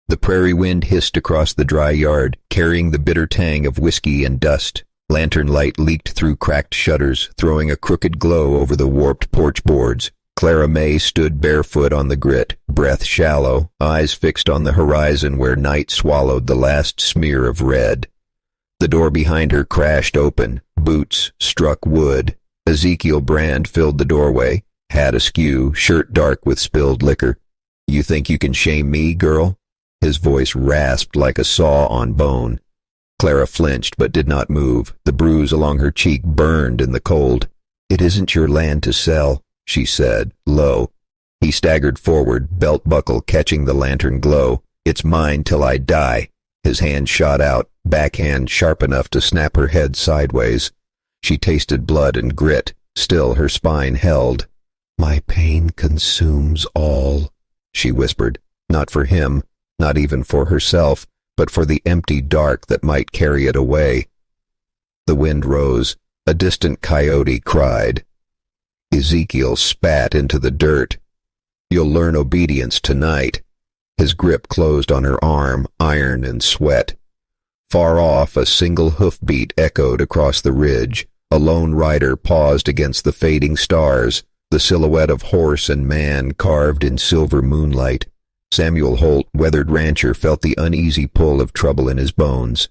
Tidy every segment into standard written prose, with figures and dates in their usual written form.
The prairie wind hissed across the dry yard, carrying the bitter tang of whiskey and dust. Lantern light leaked through cracked shutters, throwing a crooked glow over the warped porch boards. Clara May stood barefoot on the grit, breath shallow, eyes fixed on the horizon where night swallowed the last smear of red. The door behind her crashed open. Boots struck wood. Ezekiel Brand filled the doorway, hat askew, shirt dark with spilled liquor. "You think you can shame me, girl?" His voice rasped like a saw on bone. Clara flinched but did not move. The bruise along her cheek burned in the cold. "It isn't your land to sell," she said, low. He staggered forward, belt buckle catching the lantern glow. "It's mine till I die." His hand shot out, backhand sharp enough to snap her head sideways. She tasted blood and grit. Still her spine held. "My pain consumes all," she whispered. Not for him, not even for herself, but for the empty dark that might carry it away. The wind rose. A distant coyote cried. Ezekiel spat into the dirt. "You'll learn obedience tonight." His grip closed on her arm, iron and sweat. Far off, a single hoofbeat echoed across the ridge. A lone rider paused against the fading stars, the silhouette of horse and man carved in silver moonlight. Samuel Holt, weathered rancher, felt the uneasy pull of trouble in his bones.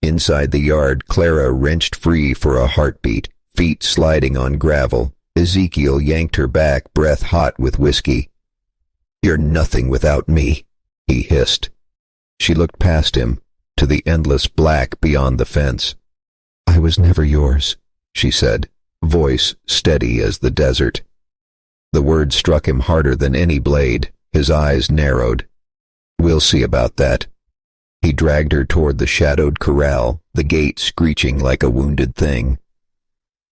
Inside the yard, Clara wrenched free for a heartbeat, feet sliding on gravel. Ezekiel yanked her back, breath hot with whiskey. "You're nothing without me," he hissed. She looked past him, to the endless black beyond the fence. "I was never yours," she said, voice steady as the desert. The word struck him harder than any blade. His eyes narrowed. "We'll see about that." He dragged her toward the shadowed corral, the gate screeching like a wounded thing.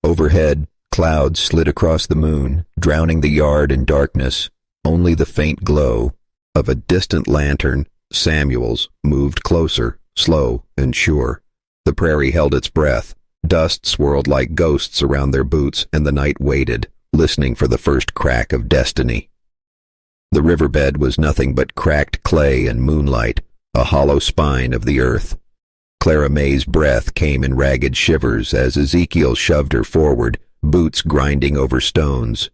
Overhead, clouds slid across the moon, drowning the yard in darkness. Only the faint glow of a distant lantern, Samuel's, moved closer, slow and sure. The prairie held its breath. Dust swirled like ghosts around their boots, and the night waited, listening for the first crack of destiny. The riverbed was nothing but cracked clay and moonlight, a hollow spine of the earth. Clara May's breath came in ragged shivers as Ezekiel shoved her forward, boots grinding over stones.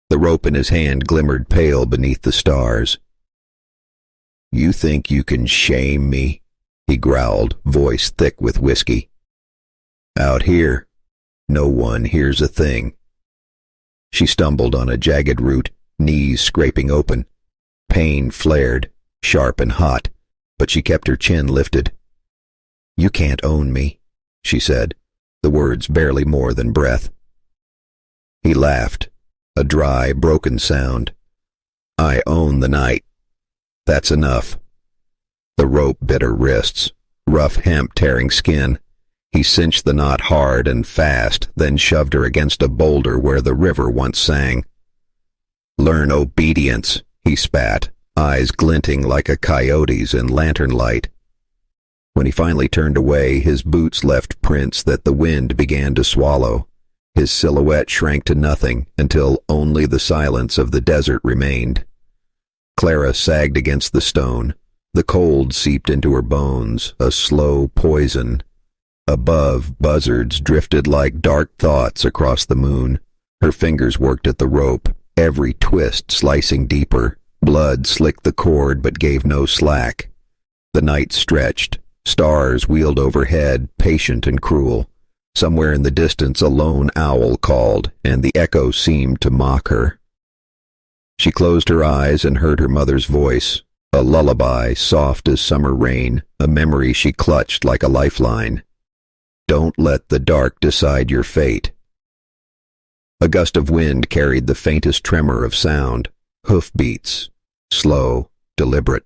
The rope in his hand glimmered pale beneath the stars. "You think you can shame me?" he growled, voice thick with whiskey. "Out here, no one hears a thing." She stumbled on a jagged root, knees scraping open. Pain flared, sharp and hot, but she kept her chin lifted. "You can't own me," she said, the words barely more than breath. He laughed, a dry, broken sound. "I own the night. That's enough." The rope bit her wrists, rough hemp tearing skin. He cinched the knot hard and fast, then shoved her against a boulder where the river once sang. "Learn obedience," he spat, eyes glinting like a coyote's in lantern light. When he finally turned away, his boots left prints that the wind began to swallow. His silhouette shrank to nothing until only the silence of the desert remained. Clara sagged against the stone. The cold seeped into her bones, a slow poison. Above, buzzards drifted like dark thoughts across the moon. Her fingers worked at the rope, every twist slicing deeper. Blood slicked the cord but gave no slack. The night stretched. Stars wheeled overhead, patient and cruel. Somewhere in the distance a lone owl called, and the echo seemed to mock her. She closed her eyes and heard her mother's voice, a lullaby soft as summer rain, a memory she clutched like a lifeline. "Don't let the dark decide your fate." A gust of wind carried the faintest tremor of sound, hoofbeats, slow, deliberate.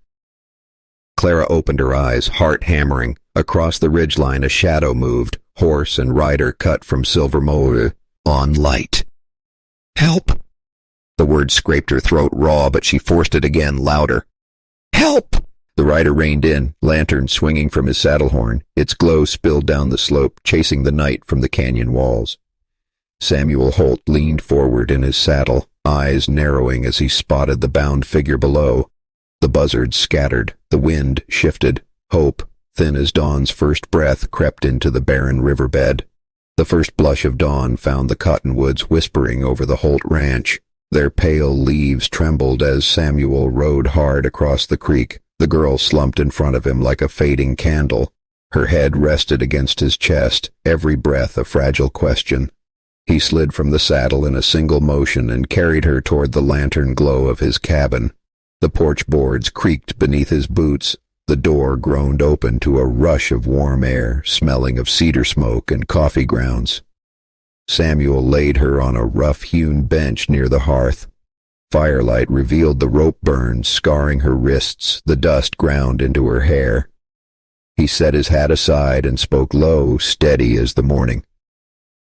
Clara opened her eyes, heart hammering. Across the ridgeline a shadow moved, horse and rider cut from silver mould, on light. "Help!" The word scraped her throat raw, but she forced it again, louder. "Help!" The rider reined in, lantern swinging from his saddle horn. Its glow spilled down the slope, chasing the night from the canyon walls. Samuel Holt leaned forward in his saddle, eyes narrowing as he spotted the bound figure below. The buzzards scattered, the wind shifted, hope, thin as dawn's first breath, crept into the barren riverbed. The first blush of dawn found the cottonwoods whispering over the Holt ranch. Their pale leaves trembled as Samuel rode hard across the creek. The girl slumped in front of him like a fading candle. Her head rested against his chest, every breath a fragile question. He slid from the saddle in a single motion and carried her toward the lantern glow of his cabin. The porch boards creaked beneath his boots. The door groaned open to a rush of warm air, smelling of cedar smoke and coffee grounds. Samuel laid her on a rough-hewn bench near the hearth. Firelight revealed the rope burns scarring her wrists, the dust ground into her hair. He set his hat aside and spoke low, steady as the morning.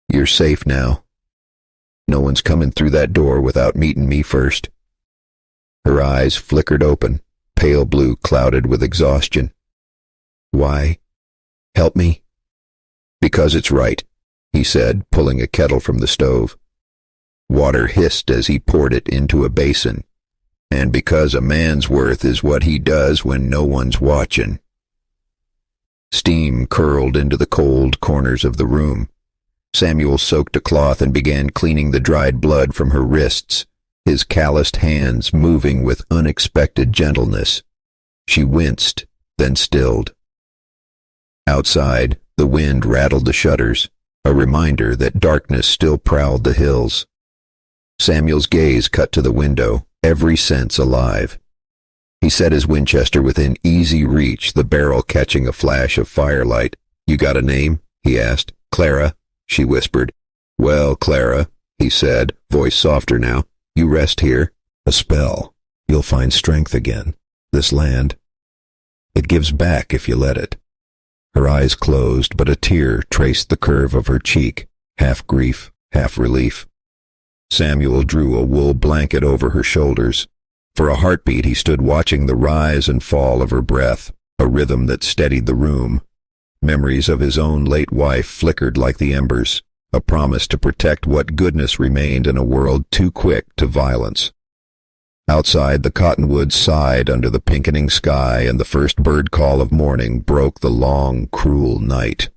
"You're safe now. No one's coming through that door without meeting me first." Her eyes flickered open, pale blue clouded with exhaustion. "Why? Help me?" "Because it's right," he said, pulling a kettle from the stove. Water hissed as he poured it into a basin. "And because a man's worth is what he does when no one's watching." Steam curled into the cold corners of the room. Samuel soaked a cloth and began cleaning the dried blood from her wrists, his calloused hands moving with unexpected gentleness. She winced, then stilled. Outside, the wind rattled the shutters, a reminder that darkness still prowled the hills. Samuel's gaze cut to the window, every sense alive. He set his Winchester within easy reach, the barrel catching a flash of firelight. "You got a name?" he asked. "Clara," she whispered. "Well, Clara," he said, voice softer now, "you rest here. A spell. You'll find strength again. This land, it gives back if you let it." Her eyes closed, but a tear traced the curve of her cheek, half grief, half relief. Samuel drew a wool blanket over her shoulders. For a heartbeat he stood watching the rise and fall of her breath, a rhythm that steadied the room. Memories of his own late wife flickered like the embers, a promise to protect what goodness remained in a world too quick to violence. Outside, the cottonwoods sighed under the pinkening sky, and the first bird call of morning broke the long, cruel night.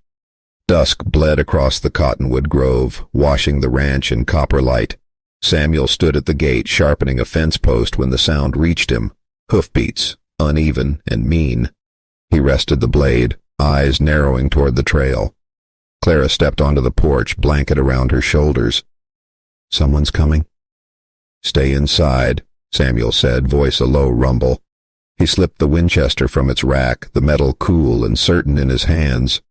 Dusk bled across the cottonwood grove, washing the ranch in copper light. Samuel stood at the gate, sharpening a fence post when the sound reached him, hoofbeats, uneven and mean. He rested the blade, eyes narrowing toward the trail. Clara stepped onto the porch, blanket around her shoulders. "Someone's coming?" "Stay inside," Samuel said, voice a low rumble. He slipped the Winchester from its rack, the metal cool and certain in his hands.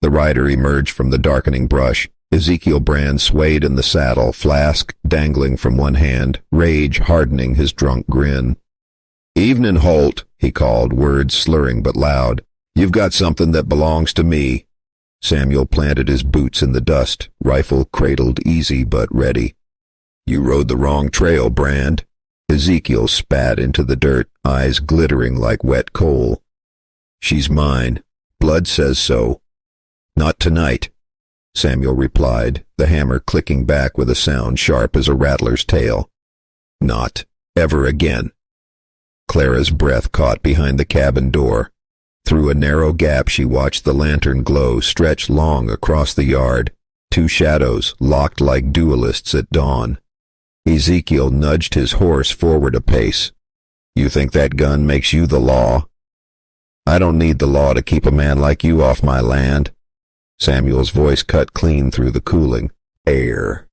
The rider emerged from the darkening brush. Ezekiel Brand swayed in the saddle, flask dangling from one hand, rage hardening his drunk grin. "Evenin', Holt," he called, words slurring but loud. "You've got something that belongs to me." Samuel planted his boots in the dust, rifle cradled easy but ready. "You rode the wrong trail, Brand." Ezekiel spat into the dirt, eyes glittering like wet coal. "She's mine. Blood says so." "Not tonight," Samuel replied, the hammer clicking back with a sound sharp as a rattler's tail. "Not ever again." Clara's breath caught behind the cabin door. Through a narrow gap she watched the lantern glow stretch long across the yard, two shadows locked like duelists at dawn. Ezekiel nudged his horse forward a pace. "You think that gun makes you the law?" "I don't need the law to keep a man like you off my land." Samuel's voice cut clean through the cooling air.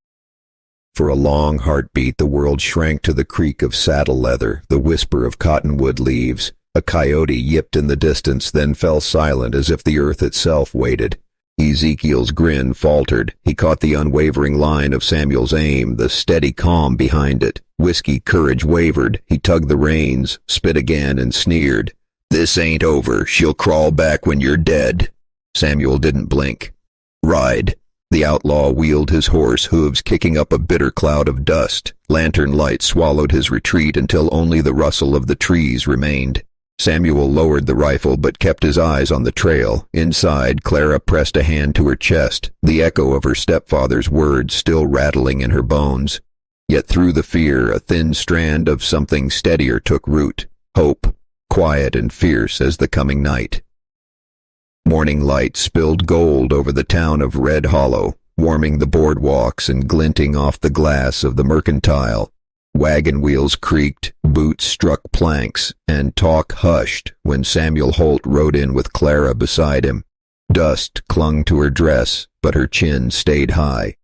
For a long heartbeat the world shrank to the creak of saddle leather, the whisper of cottonwood leaves. A coyote yipped in the distance, then fell silent as if the earth itself waited. Ezekiel's grin faltered. He caught the unwavering line of Samuel's aim, the steady calm behind it. Whiskey courage wavered. He tugged the reins, spit again, and sneered. "This ain't over. She'll crawl back when you're dead." Samuel didn't blink. "Ride." The outlaw wheeled his horse, hooves kicking up a bitter cloud of dust. Lantern light swallowed his retreat until only the rustle of the trees remained. Samuel lowered the rifle but kept his eyes on the trail. Inside, Clara pressed a hand to her chest, the echo of her stepfather's words still rattling in her bones. Yet through the fear, a thin strand of something steadier took root. hope, quiet and fierce as the coming night. Morning light spilled gold over the town of Red Hollow, warming the boardwalks and glinting off the glass of the mercantile. Wagon wheels creaked, boots struck planks, and talk hushed when Samuel Holt rode in with Clara beside him. Dust clung to her dress, but her chin stayed high.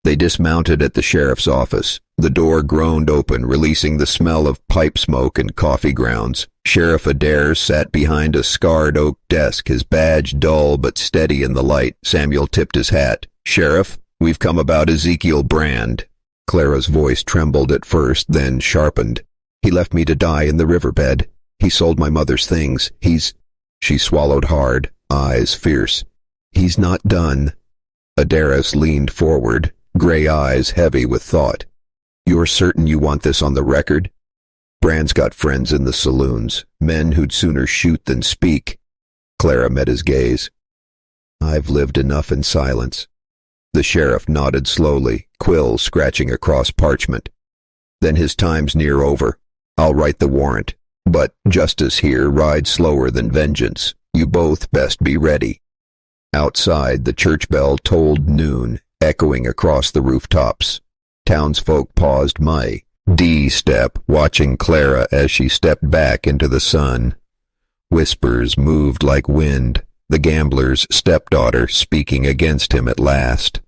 They dismounted at the sheriff's office. The door groaned open, releasing the smell of pipe smoke and coffee grounds. Sheriff Adair sat behind a scarred oak desk, his badge dull but steady in the light. Samuel tipped his hat. "Sheriff, we've come about Ezekiel Brand." Clara's voice trembled at first, then sharpened. "He left me to die in the riverbed. He sold my mother's things. He's—" She swallowed hard, eyes fierce. "He's not done." Adaris leaned forward, gray eyes heavy with thought. "You're certain you want this on the record?" "Brand's got friends in the saloons, men who'd sooner shoot than speak." Clara met his gaze. "I've lived enough in silence." The sheriff nodded slowly, quill scratching across parchment. "Then his time's near over. I'll write the warrant. But justice here rides slower than vengeance. You both best be ready." Outside, the church bell tolled noon, echoing across the rooftops. Townsfolk paused step, watching Clara as she stepped back into the sun. Whispers moved like wind, the gambler's stepdaughter speaking against him at last.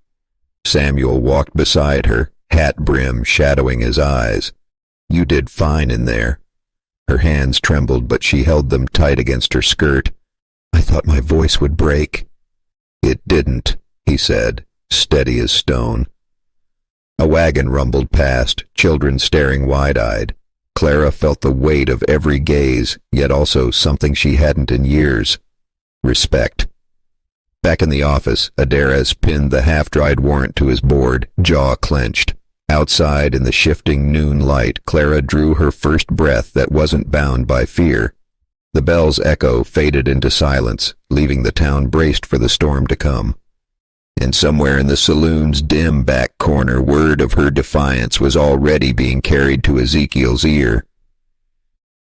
Samuel walked beside her, hat brim shadowing his eyes. "You did fine in there." Her hands trembled, but she held them tight against her skirt. "I thought my voice would break." "It didn't," he said, steady as stone. A wagon rumbled past, children staring wide-eyed. Clara felt the weight of every gaze, yet also something she hadn't in years. Respect. Back in the office, Adares pinned the half-dried warrant to his board, jaw clenched. Outside in the shifting noon light, Clara drew her first breath that wasn't bound by fear. The bell's echo faded into silence, leaving the town braced for the storm to come. And somewhere in the saloon's dim back corner, word of her defiance was already being carried to Ezekiel's ear.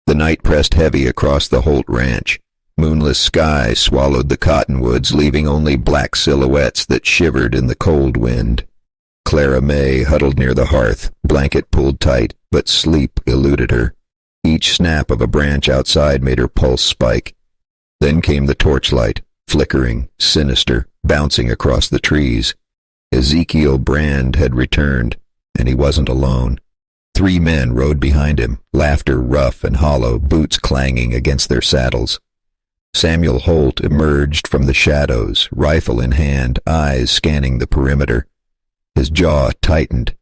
The night pressed heavy across the Holt ranch. Moonless sky swallowed the cottonwoods, leaving only black silhouettes that shivered in the cold wind. Clara May huddled near the hearth, blanket pulled tight, but sleep eluded her. Each snap of a branch outside made her pulse spike. Then came the torchlight, flickering, sinister, bouncing across the trees. Ezekiel Brand had returned, and he wasn't alone. 3 men rode behind him, laughter rough and hollow, boots clanging against their saddles. Samuel Holt emerged from the shadows, rifle in hand, eyes scanning the perimeter. His jaw tightened.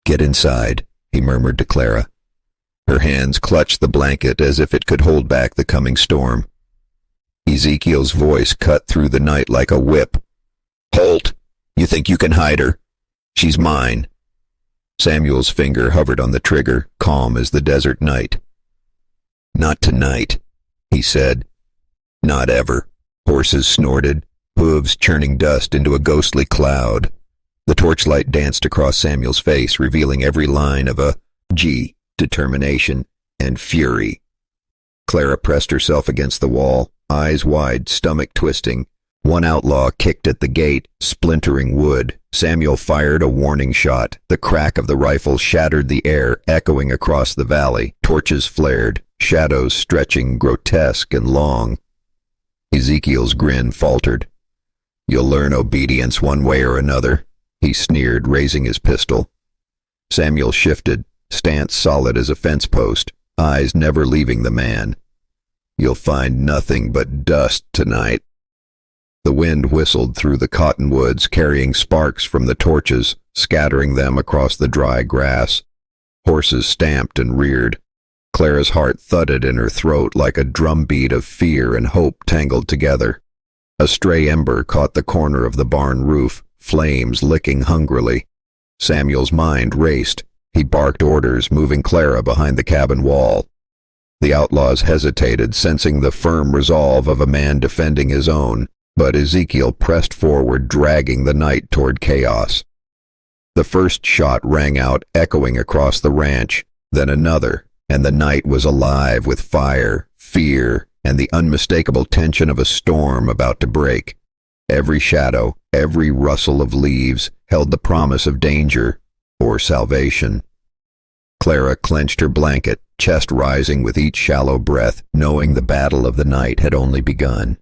"Get inside," he murmured to Clara. Her hands clutched the blanket as if it could hold back the coming storm. Ezekiel's voice cut through the night like a whip. "Holt, you think you can hide her? She's mine." Samuel's finger hovered on the trigger, calm as the desert night. "Not tonight," he said. "Not ever." Horses snorted, hooves churning dust into a ghostly cloud. The torchlight danced across Samuel's face, revealing every line of a G, determination, and fury. Clara pressed herself against the wall, eyes wide, stomach twisting. One outlaw kicked at the gate, splintering wood. Samuel fired a warning shot. The crack of the rifle shattered the air, echoing across the valley. Torches flared, shadows stretching grotesque and long. Ezekiel's grin faltered. "You'll learn obedience one way or another," he sneered, raising his pistol. Samuel shifted, stance solid as a fence post, eyes never leaving the man. "You'll find nothing but dust tonight." The wind whistled through the cottonwoods, carrying sparks from the torches, scattering them across the dry grass. Horses stamped and reared. Clara's heart thudded in her throat like a drumbeat of fear and hope tangled together. A stray ember caught the corner of the barn roof, flames licking hungrily. Samuel's mind raced. He barked orders, moving Clara behind the cabin wall. The outlaws hesitated, sensing the firm resolve of a man defending his own, but Ezekiel pressed forward, dragging the night toward chaos. The first shot rang out, echoing across the ranch, then another, and the night was alive with fire, fear, and the unmistakable tension of a storm about to break. Every shadow, every rustle of leaves held the promise of danger or salvation. Clara clenched her blanket, chest rising with each shallow breath, knowing the battle of the night had only begun.